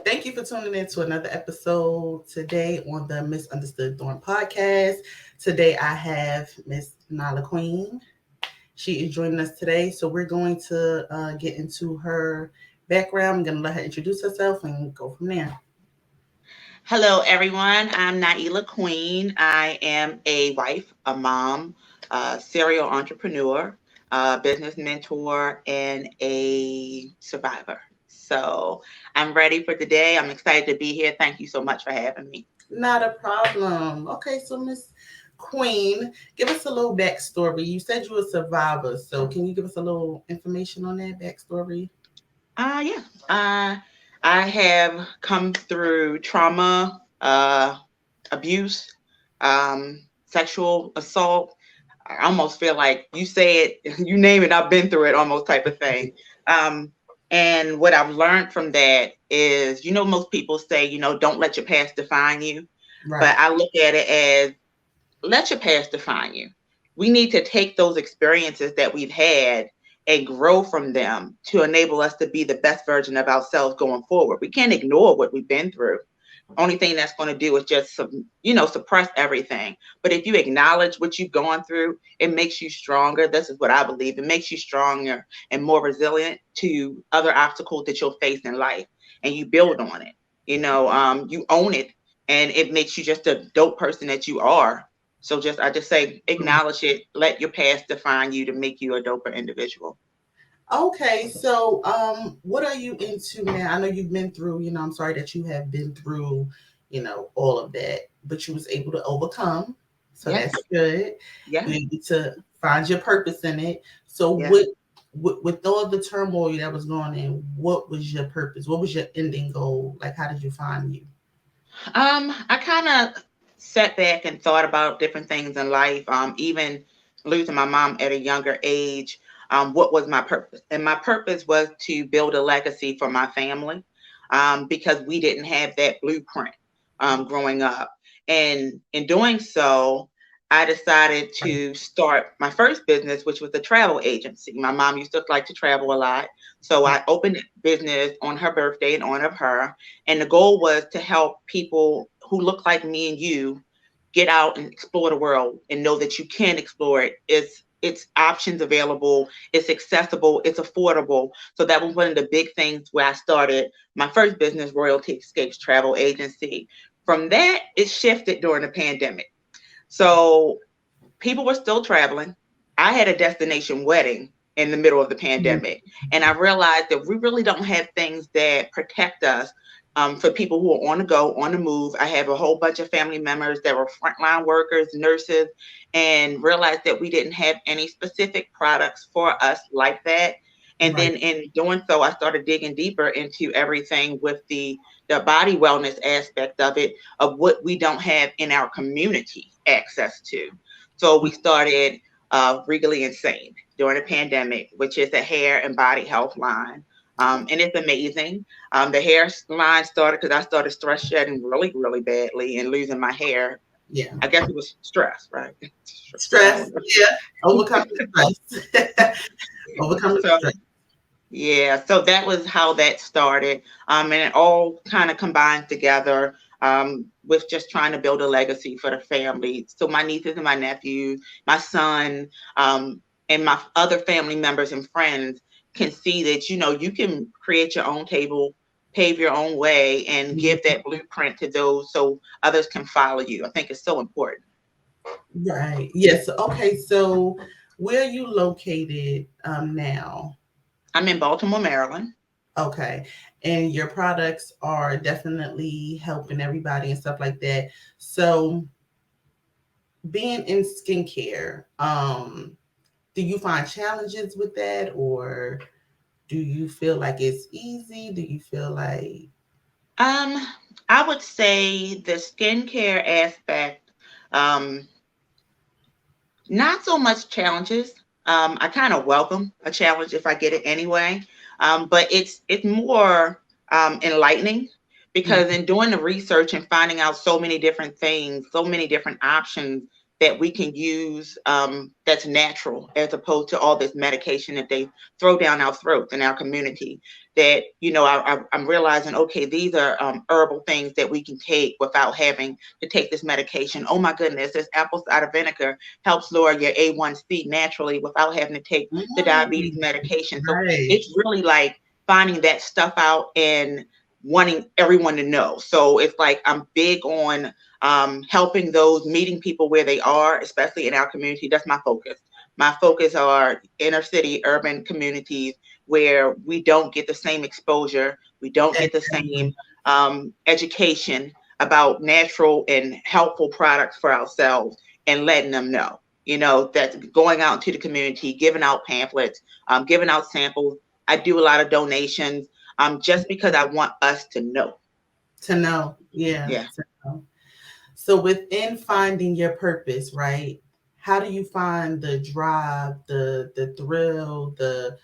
Thank you for tuning in to another episode today on the Misunderstood Thorn podcast. Today I have Miss Nailah Queen. She is joining us today, so we're going to get into her background. I'm going to let her introduce herself and go from there. Hello, everyone. I'm Nailah Queen. I am a wife, a mom, a serial entrepreneur, a business mentor, and a survivor. So I'm ready for today. I'm excited to be here. Thank you so much for having me. Not a problem. Okay, so Miss Queen, give us a little backstory. You said you were a survivor, so can you give us a little information on that backstory? Yeah. I have come through trauma, abuse, sexual assault. I almost feel like you say it, you name it, I've been through it almost type of thing. And what I've learned from that is, most people say, don't let your past define you. Right. But I look at it as let your past define you. We need to take those experiences that we've had and grow from them to enable us to be the best version of ourselves going forward. We can't ignore what we've been through. Only thing that's going to do is just suppress everything. But if you acknowledge what you've gone through, it makes you stronger. This is what I believe. It makes you stronger and more resilient to other obstacles that you'll face in life, and you build on it. You own it, and it makes you just a dope person that you are. So I just say acknowledge it. Let your past define you to make you a doper individual. Okay, so what are you into now? I know you've been through, I'm sorry that you have been through, all of that, but you was able to overcome. So Yes. that's good. Yeah. You need to find your purpose in it. So Yeah. with all the turmoil that was going on, what was your purpose? What was your ending goal? Like, how did you find you? I kind of sat back and thought about different things in life. Even losing my mom at a younger age. What was my purpose? And my purpose was to build a legacy for my family, because we didn't have that blueprint growing up. And in doing so, I decided to start my first business, which was a travel agency. My mom used to like to travel a lot. So I opened a business on her birthday in honor of her. And the goal was to help people who look like me and you get out and explore the world and know that you can explore it. It's options available, it's accessible, it's affordable. So that was one of the big things where I started my first business, Royalty Escapes Travel Agency. From that, it shifted during the pandemic. So people were still traveling. I had a destination wedding in the middle of the pandemic. And I realized that we really don't have things that protect us, for people who are on the go, on the move. I have a whole bunch of family members that were frontline workers, nurses, and realized that we didn't have any specific products for us like that. And Right. then in doing so, I started digging deeper into everything with the body wellness aspect of it, of what we don't have in our community access to. So we started Regally Insane during the pandemic, which is a hair and body health line. And it's amazing. The hair line started because I started stress shedding really, really badly and losing my hair. Yeah. I guess it was stress, right? Stress. Yeah. Overcoming stress. Overcoming So stress. yeah, so that was how that started. And it all kind of combined together, with just trying to build a legacy for the family. So my nieces and my nephews, my son, and my other family members and friends can see that, you can create your own table, pave your own way, and give that blueprint to those so others can follow you. I think it's so important. Right. Yes. Okay. So where are you located now? I'm in Baltimore, Maryland. Okay. And your products are definitely helping everybody and stuff like that. So being in skincare, do you find challenges with that, or do you feel like it's easy? Do you feel like Um, I would say the skincare aspect, um, not so much challenges. I kind of welcome a challenge if I get it anyway. But it's more enlightening because in doing the research and finding out so many different things, so many different options that we can use, that's natural as opposed to all this medication that they throw down our throats in our community, that I'm realizing, okay, these are herbal things that we can take without having to take this medication. Oh my goodness, this apple cider vinegar helps lower your A1C naturally without having to take the diabetes Mm, medication. So right. it's really like finding that stuff out and wanting everyone to know. So it's like I'm big on helping those, meeting people where they are, especially in our community. That's my focus. My focus are inner city, urban communities where we don't get the same exposure, we don't get the same Exactly. education about natural and helpful products for ourselves, and letting them know. That's going out into the community, giving out pamphlets, giving out samples. I do a lot of donations, just because I want us to know. To know. Yeah. Yeah. To know. So within finding your purpose, right? How do you find the drive, the thrill, the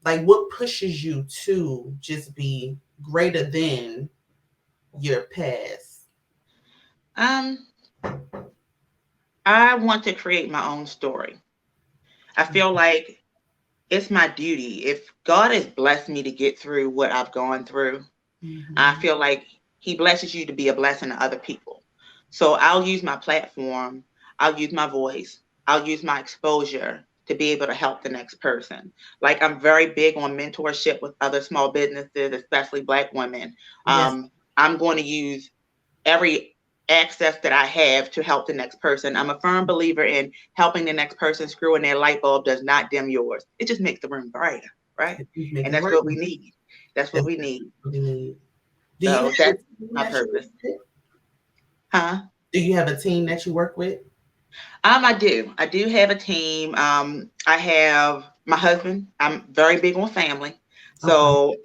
like what pushes you to just be greater than your past? Um, I want to create my own story. I feel like it's my duty. If God has blessed me to get through what I've gone through, I Mm-hmm. feel like He blesses you to be a blessing to other people. So I'll use my platform, I'll use my voice, I'll use my exposure to be able to help the next person. Like, I'm very big on mentorship with other small businesses, especially Black women. Yes. I'm going to use every access that I have to help the next person. I'm a firm believer in helping the next person. Screwing their light bulb does not dim yours. It just makes the room brighter, right? You make And it that's work. what we need. That's what That's we need. what we need. Do you So have a that's team my that you work purpose. with? Huh? Do you have a team that you work with? I do. I do have a team. I have my husband. I'm very big on family. Okay. So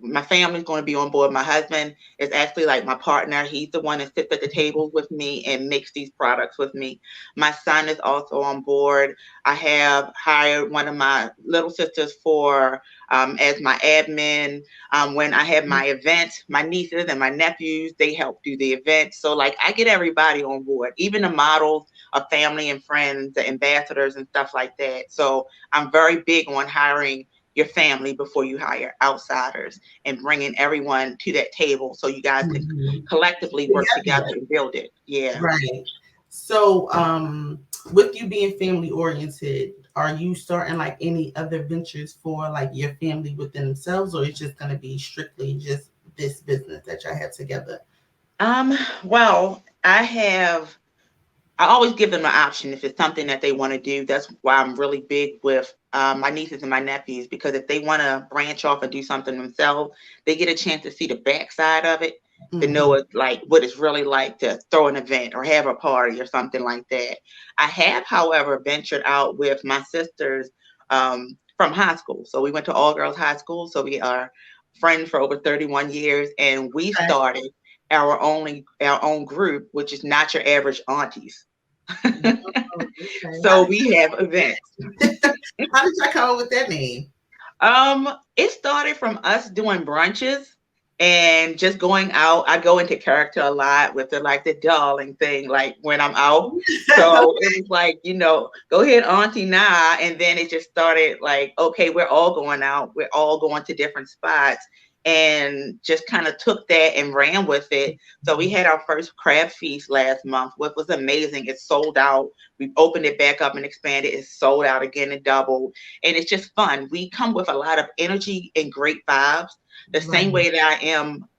my family's going to be on board. My husband is actually like my partner. He's the one that sits at the table with me and makes these products with me. My son is also on board. I have hired one of my little sisters for as my admin. When I have my events, my nieces and my nephews, they help do the events. So like I get everybody on board, even the models of family and friends, the ambassadors and stuff like that. So I'm very big on hiring your family before you hire outsiders, and bringing everyone to that table so you guys can Mhm. collectively work together Together. and build it. Yeah. Right. So, with you being family oriented, are you starting like any other ventures for like your family within themselves, or it's just going to be strictly just this business that y'all have together? Well, I always give them an option if it's something that they want to do. That's why I'm really big with my nieces and my nephews, because if they want to branch off and do something themselves, they get a chance to see the backside of it, to know Hmm. it, like what it's really like to throw an event or have a party or something like that. I have, however, ventured out with my sisters from high school. So we went to all girls high school. So we are friends for over 31 years, and we Okay. started our own group, which is not your average aunties. Oh, okay. So we have events. How did y'all come up with that name? It started from us doing brunches and just going out. I go into character a lot with the darling thing, like when I'm out. So it was like, go ahead, Auntie Nah. And then it just started like, okay, we're all going out. We're all going to different spots. And just kind of took that and ran with it. So we had our first crab feast last month, which was amazing. It sold out. We opened it back up and expanded. It sold out again and doubled, and it's just fun. We come with a lot of energy and great vibes. The same Right. way that I am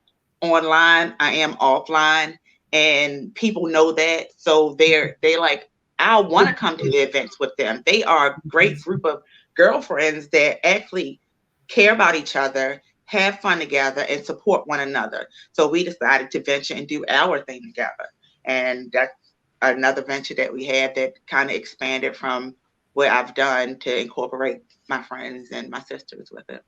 online, I am offline, and people know that. So they like, I want to come to the events with them. They are a great group of girlfriends that actually care about each other, have fun together, and support one another. So we decided to venture and do our thing together. And that's another venture that we have that kind of expanded from what I've done to incorporate my friends and my sisters with it.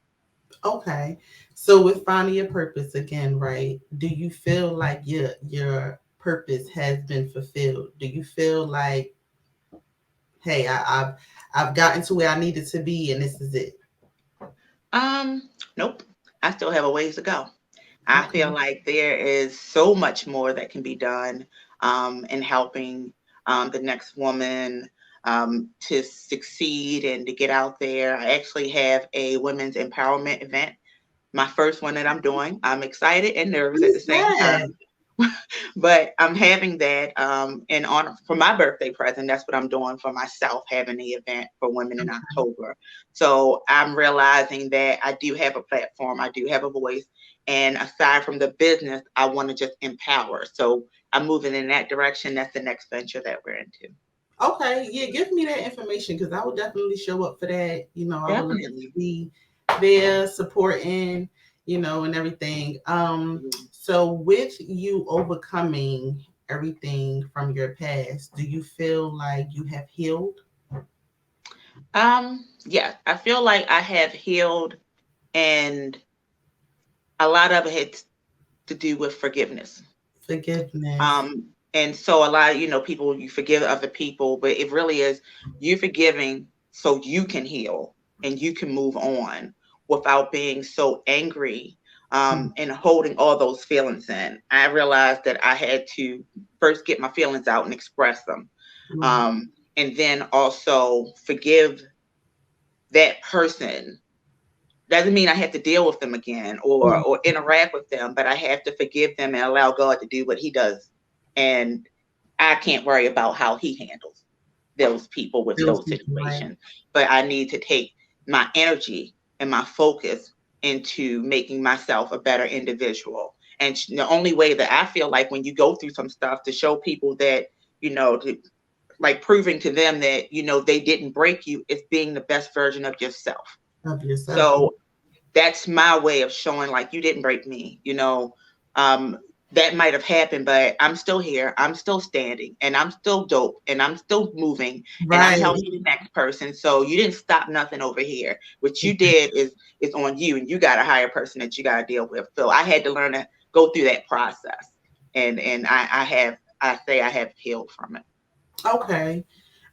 Okay. So with finding your purpose again, right? Do you feel like your purpose has been fulfilled? Do you feel like, hey, I've gotten to where I needed to be, and this is it? Um, nope. I still have a ways to go. I feel Okay. like there is so much more that can be done in helping the next woman to succeed and to get out there. I actually have a women's empowerment event, my first one that I'm doing. I'm excited and nervous at the Who's same that? time, but I'm having that in honor for my birthday present. That's what I'm doing for myself, having the event for women in October. So I'm realizing that I do have a platform, I do have a voice, and aside from the business, I want to just empower. So I'm moving in that direction. That's the next venture that we're into. Okay, yeah, give me that information because I will definitely show up for that. I would love to Definitely. be there supporting, and everything. So with you overcoming everything from your past, do you feel like you have healed? Yeah, I feel like I have healed, and a lot of it had to do with forgiveness. Forgiveness. And so a lot of, people, you forgive other people, but it really is you forgiving so you can heal and you can move on without being so angry and holding all those feelings in. I realized that I had to first get my feelings out and express them. Right. And then also forgive that person. Doesn't mean I have to deal with them again or interact with them, but I have to forgive them and allow God to do what He does. And I can't worry about how He handles those people with Those those people, right? situations. But I need to take my energy and my focus into making myself a better individual. And the only way that I feel like when you go through some stuff to show people that, like proving to them that, they didn't break you, is being the best version of yourself. Of yourself. So that's my way of showing like you didn't break me. Um, that might have happened, but I'm still here, I'm still standing, and I'm still dope, and I'm still moving, and I'm Right. helping the next person. So you didn't stop nothing over here. What you did is on you, and you got a higher person that you got to deal with. So I had to learn to go through that process, and I say I have healed from it. Okay.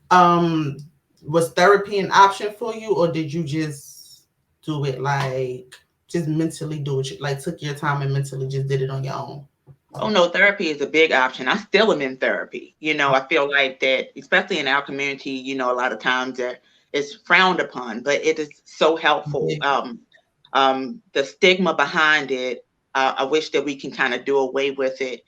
Um, was therapy an option for you, or did you just do it like just mentally do it, like took your time and mentally just did it on your own? Oh no, therapy is a big option. I still am in therapy. I feel like that, especially in our community, a lot of times that it's frowned upon, but it is so helpful. Yeah. The stigma behind it, I wish that we can kind of do away with it.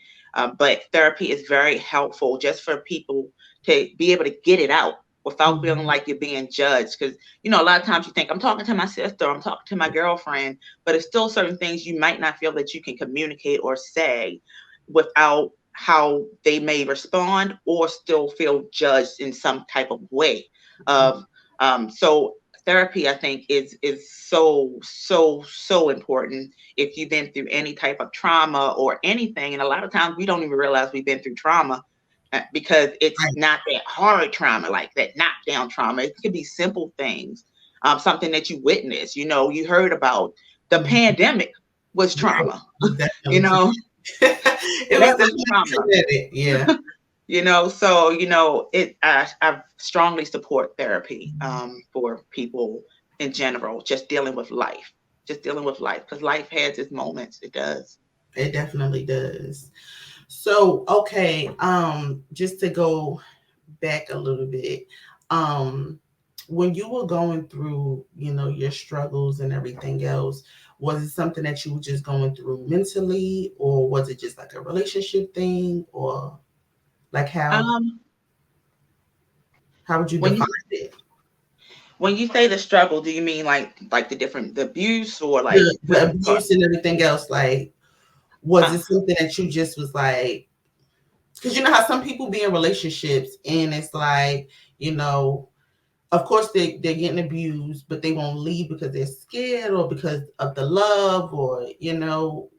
But therapy is very helpful just for people to be able to get it out without feeling Mhm. like you're being judged. Because, a lot of times you think, I'm talking to my sister, I'm talking to my girlfriend, but it's still certain things you might not feel that you can communicate or say without how they may respond or still feel judged in some type of way of so therapy, I think, is so important if you've been through any type of trauma or anything. And a lot of times we don't even realize we've been through trauma because it's Right. not that hard trauma, like that knockdown trauma. It could be simple things, something that you witnessed. You heard about the Mhm. pandemic was Right. trauma. you Definitely. know It was that a was lot trauma. to it. Yeah. So I strongly support therapy for people in general, just dealing with life, because life has its moments. It does. It definitely does. So, okay, just to go back a little bit, um, when you were going through, your struggles and everything else, was it something that you were just going through mentally, or was it just like a relationship thing, or like Um, how would you when define you it? when you say the struggle, do you mean like the abuse, or like The which part? abuse and everything else, like, was Uh, it something that you just was like, because you know how some people be in relationships and it's like, you know, of course they're getting abused, but they won't leave because they're scared or because of the love, or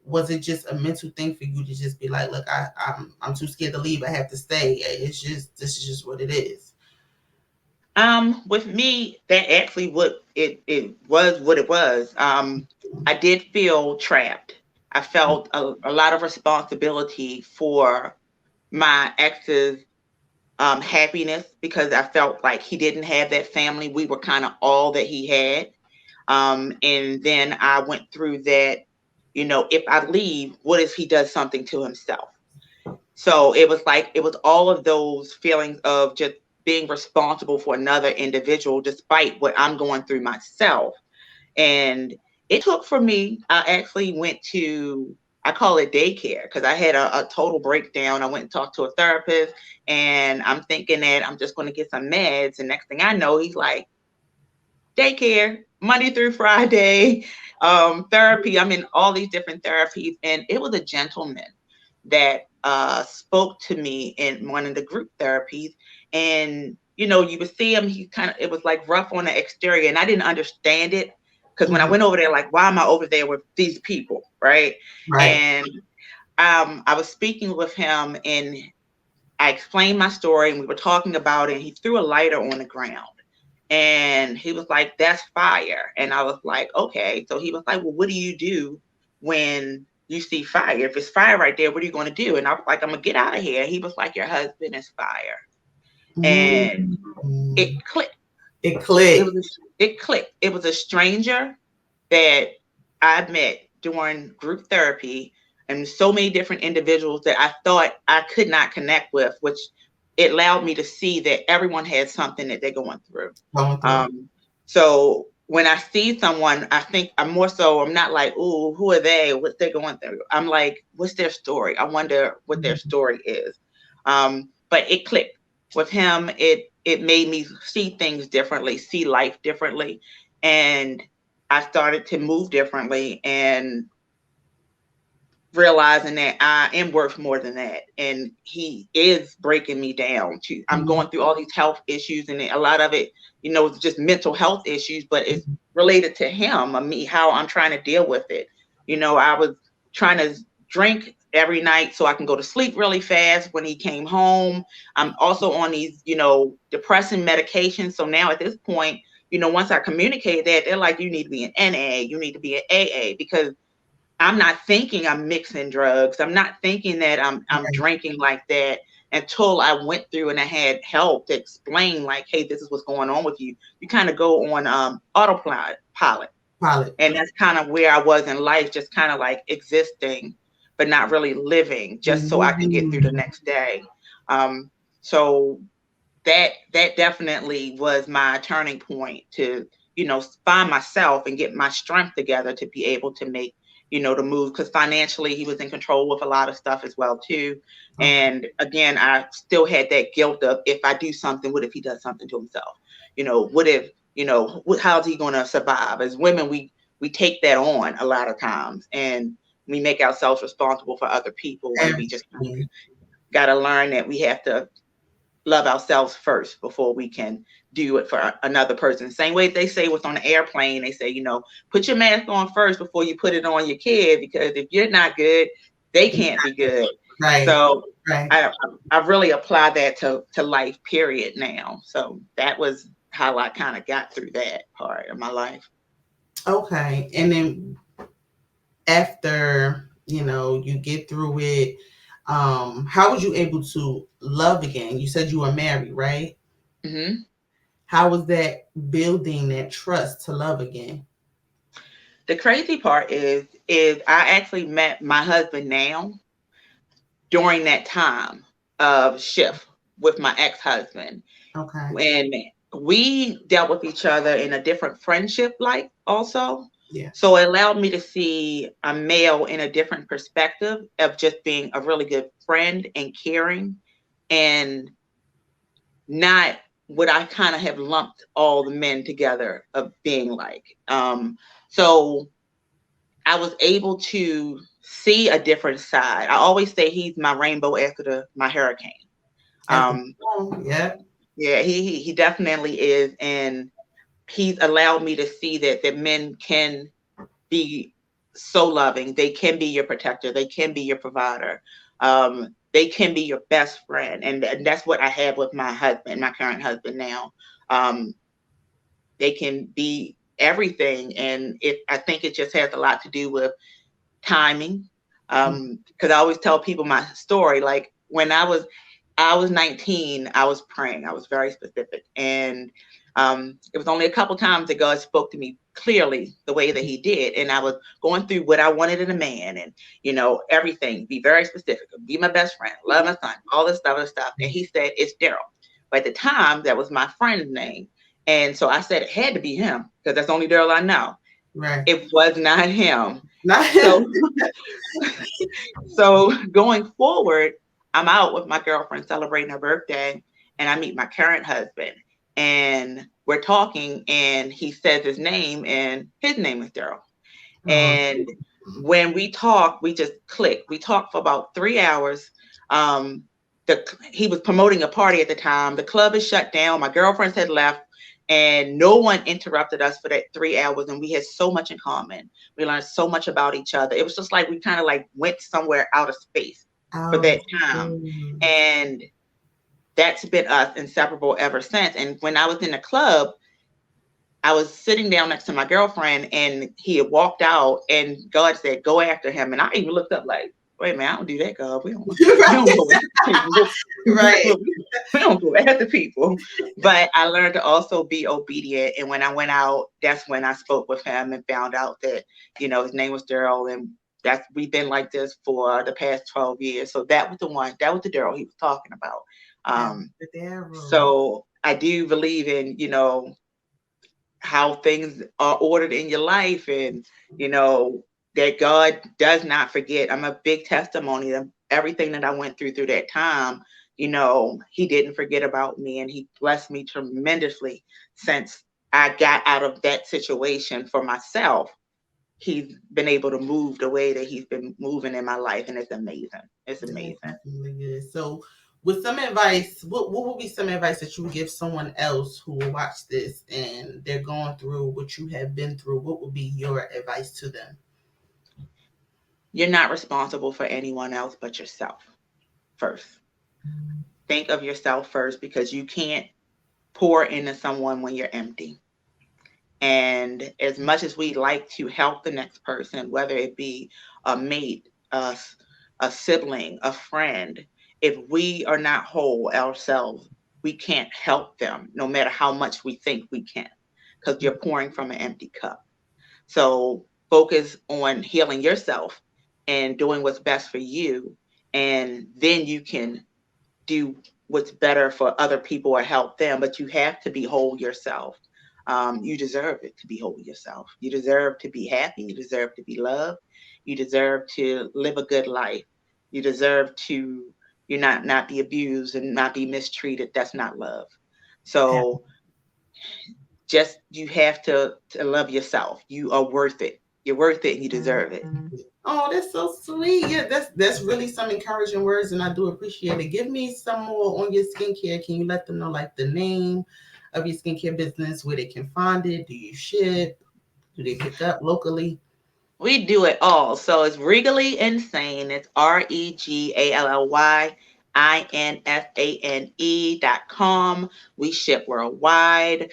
was it just a mental thing for you to just be like, look, I'm too scared to leave, I have to stay, it's just, this is just what it is. with me, that actually it was what it was. I did feel trapped. I felt a lot of responsibility for my ex's happiness, because I felt like he didn't have that family. We were kind of all that he had. And then I went through that if I leave, what if he does something to himself? So it was like, it was all of those feelings of just being responsible for another individual, despite what I'm going through myself. And it took for me, I actually went to, I call it daycare, because I had a total breakdown. I went and talked to a therapist, and I'm thinking that I'm just going to get some meds. And next thing I know, he's like, daycare, Monday through Friday, therapy. I'm in all these different therapies. And it was a gentleman that spoke to me in one of the group therapies. And, you would see him, he kind of, it was like rough on the exterior. And I didn't understand it. Because when I Mhm. went over there, like, why am I over there with these people? Right. Right. And I was speaking with him, and I explained my story, and we were talking about it. And he threw a lighter on the ground. And he was like, that's fire. And I was like, okay. So he was like, well, what do you do when you see fire? If it's fire right there, what are you going to do? And I was like, I'm going to get out of here. He was like, your husband is fire. And it Mhm. clicked. It It clicked. was, it clicked. It was a stranger that I met during group therapy, and so many different individuals that I thought I could not connect with, which it allowed me to see that everyone has something that they're going through. Going through. So when I see someone, I think I'm more so, I'm not like, oh, who are they? What they're going through? I'm like, what's their story? I wonder what their Mhm. story is. But it clicked with him. It made me see things differently, see life differently. And I started to move differently, and realizing that I am worth more than that. And he is breaking me down. I'm Mhm. going through all these health issues, and a lot of it, it's just mental health issues, but it's Mhm. related to him, and me, how I'm trying to deal with it. I was trying to drink every night so I can go to sleep really fast when he came home. I'm also on these, depressing medications. So now at this point, once I communicate that, they're like, you need to be an NA, you need to be an AA, because I'm not thinking I'm mixing drugs. I'm not thinking that I'm Right. drinking like that, until I went through and I had help to explain, like, hey, this is what's going on with you. You kind of go on autopilot. Pilot. And that's kind of where I was in life, just kind of like existing, but not really living, just so I can get through the Mhm. next day. Um, so that definitely was my turning point to find myself and get my strength together to be able to make the move, because financially he was in control with a lot of stuff as well too. Okay. And again, I still had that guilt of, if I do something, what if he does something to himself? What if, how's he going to survive? As women, we take that on a lot of times, and we make ourselves responsible for other people, and we just Everything. got to learn that we have to love ourselves first before we can do it for another person. Same way they say what's on the airplane, they say, put your mask on first before you put it on your kid, because if you're not good, they can't be good. Right. So Right. I really apply that to life, period, now. So that was how I kind of got through that part of my life. Okay. And then after, you get through it, how was you able to love again? You said you were married, right? Hmm. How was that building that trust to love again? The crazy part is I actually met my husband now during that time of shift with my ex-husband, Okay. when we dealt with each other in a different friendship light also. Yeah. So it allowed me to see a male in a different perspective of just being a really good friend and caring, and not what I kind of have lumped all the men together of being like. So I was able to see a different side. I always say he's my rainbow after my hurricane. After Um, yeah. yeah, he definitely is, and he's allowed me to see that men can be so loving. They can be your protector. They can be your provider. They can be your best friend, and that's what I have with my husband, my current husband now. Um, they can be everything, and I think it just has a lot to do with timing. Because I always tell people my story. Like, when I was 19, I was praying. I was very specific, and It was only a couple times that God spoke to me clearly the way that he did. And I was going through what I wanted in a man and, everything, be very specific, be my best friend, love my son, all this other stuff. And he said, it's Daryl. But at the time, that was my friend's name. And so I said it had to be him because that's the only Daryl I know. Right. It was not him. Not So, him. so going forward, I'm out with my girlfriend celebrating her birthday, and I meet my current husband. And we're talking, and he says his name, and his name is Daryl. And when we talk, we just click. We talked for about 3 hours. He was promoting a party at the time. The club is shut down. My girlfriends had left, and no one interrupted us for that 3 hours. And we had so much in common. We learned so much about each other. It was just like we kind of like went somewhere out of space for that time. And that's been us inseparable ever since. And when I was in the club, I was sitting down next to my girlfriend, and he had walked out, and God said, go after him. And I even looked up like, wait a minute, I don't do that, God. We don't go after people. Right. We don't go after people. But I learned to also be obedient. And when I went out, that's when I spoke with him and found out that, his name was Daryl. And we've been like this for the past 12 years. So that was the Daryl he was talking about. So I do believe in, how things are ordered in your life, and that God does not forget. I'm a big testimony of everything that I went through that time. He didn't forget about me, and he blessed me tremendously since I got out of that situation for myself. He's been able to move the way that he's been moving in my life, and it's amazing. It's amazing. So with some advice, what would be some advice that you would give someone else who will watch this and they're going through what you have been through? What would be your advice to them? You're not responsible for anyone else but yourself first. Think of yourself first, because you can't pour into someone when you're empty. And as much as we like to help the next person, whether it be a mate, a sibling, a friend, if we are not whole ourselves, we can't help them no matter how much we think we can, because you're pouring from an empty cup. So focus on healing yourself and doing what's best for you. And then you can do what's better for other people or help them. But you have to be whole yourself. You deserve it to be whole yourself. You deserve to be happy. You deserve to be loved. You deserve to live a good life. You deserve to not be abused and not be mistreated. That's not love. So just you have to love yourself. You are worth it. You're worth it, and you deserve it. Oh, that's so sweet. Yeah, that's really some encouraging words, and I do appreciate it. Give me some more on your skincare. Can you let them know like the name of your skincare business, where they can find it? Do you ship? Do they pick up locally? We do it all. So it's Regally Insane. It's REGALLYINSANE.com. We ship worldwide.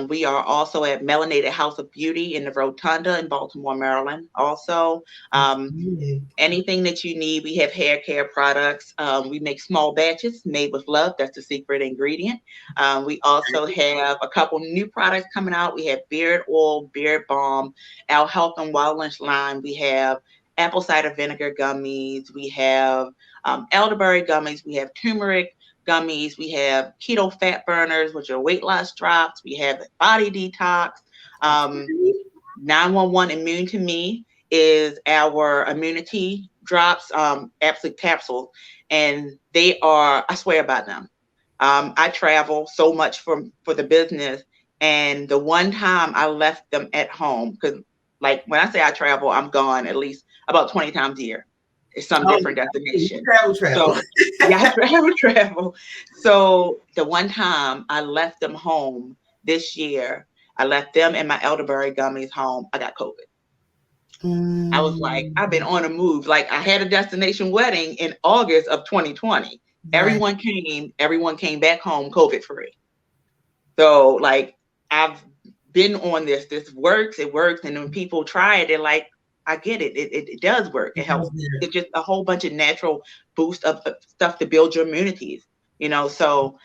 We are also at Melanated House of Beauty in the Rotunda in Baltimore, Maryland. Also, anything that you need, we have hair care products. We make small batches made with love. That's the secret ingredient. We also have a couple new products coming out. We have beard oil, beard balm, our health and wellness line. We have apple cider vinegar gummies. We have elderberry gummies. We have turmeric gummies. We have keto fat burners, which are weight loss drops. We have body detox. 911 Immune to Me is our immunity drops, absolute capsules, and they are, I swear by them. I travel so much for the business, and the one time I left them at home, because like when I say I travel, I'm gone at least about 20 times a year. It's some different destination. Travel. So yeah, travel. So the one time I left them home this year, I left them and my elderberry gummies home. I got COVID. I was like, I've been on a move. Like I had a destination wedding in August of 2020. Right. Everyone came back home COVID free. So like I've been on this. This works. It works. And when people try it, they're like, I get it. It does work. It helps. Yeah. It's just a whole bunch of natural boost of stuff to build your immunities. So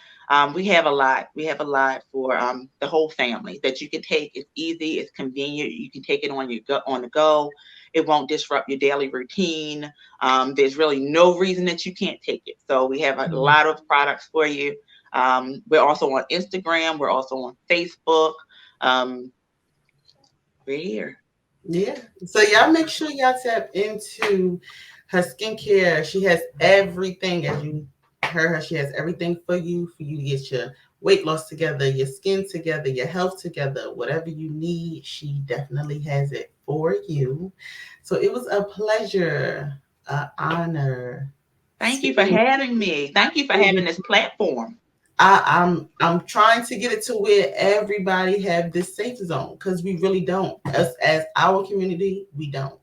We have a lot. We have a lot for the whole family that you can take. It's easy. It's convenient. You can take it on the go. It won't disrupt your daily routine. There's really no reason that you can't take it. So we have a lot of products for you. We're also on Instagram. We're also on Facebook. Um, we're here. Yeah. So y'all make sure y'all tap into her skincare. She has everything, as you heard her. She has everything for you to get your weight loss together, your skin together, your health together, whatever you need. She definitely has it for you. So it was a pleasure, honor. Thank you for having me. Thank you for having this platform. I'm trying to get it to where everybody have this safe zone because we really don't. Us as our community, we don't.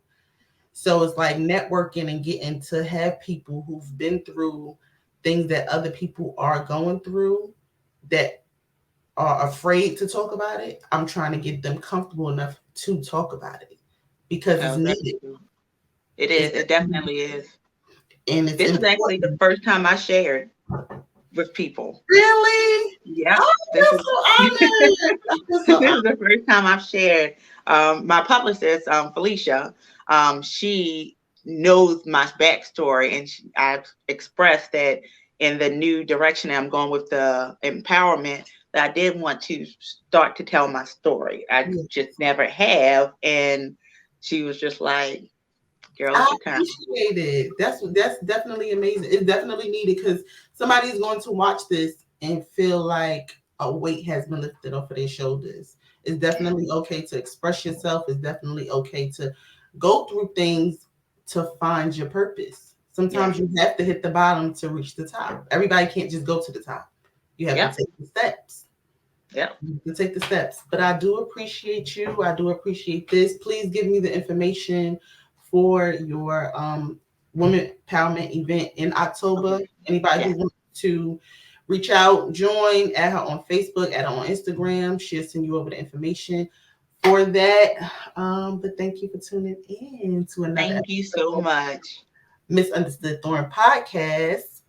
So it's like networking and getting to have people who've been through things that other people are going through that are afraid to talk about it. I'm trying to get them comfortable enough to talk about it because it's Oh, that's needed. true. It It's is. It definitely is. and it's This is actually the important. first time I shared with people. Really? Yep. Oh, This is I feel so honored. I feel so this is honored. the first time I've shared. My publicist, Felicia, she knows my backstory, and I've expressed that in the new direction I'm going with the empowerment, that I did want to start to tell my story. I Yeah. just never have, and she was just like, "Girl, I you kind." appreciate it. That's definitely amazing. It's definitely needed because somebody is going to watch this and feel like a weight has been lifted off of their shoulders. It's Yeah. definitely okay to express yourself. It's definitely okay to go through things to find your purpose. Yeah. Sometimes you have to hit the bottom to reach the top. Everybody can't just go to the top. You have to Yep. take the steps. Yep. To take the steps. But I do appreciate you. I do appreciate this. Please give me the information for your women empowerment event in October. Okay. Anybody who Yeah. wants to reach out, join, add her on Facebook, add her on Instagram. She'll send you over the information for that. But thank you for tuning in to another Thank you so episode of much. Misunderstood Thorn Podcast.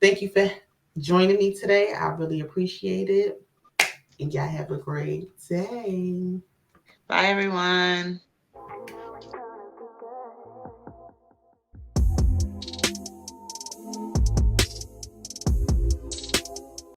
Thank you for joining me today. I really appreciate it. And y'all have a great day. Bye, everyone.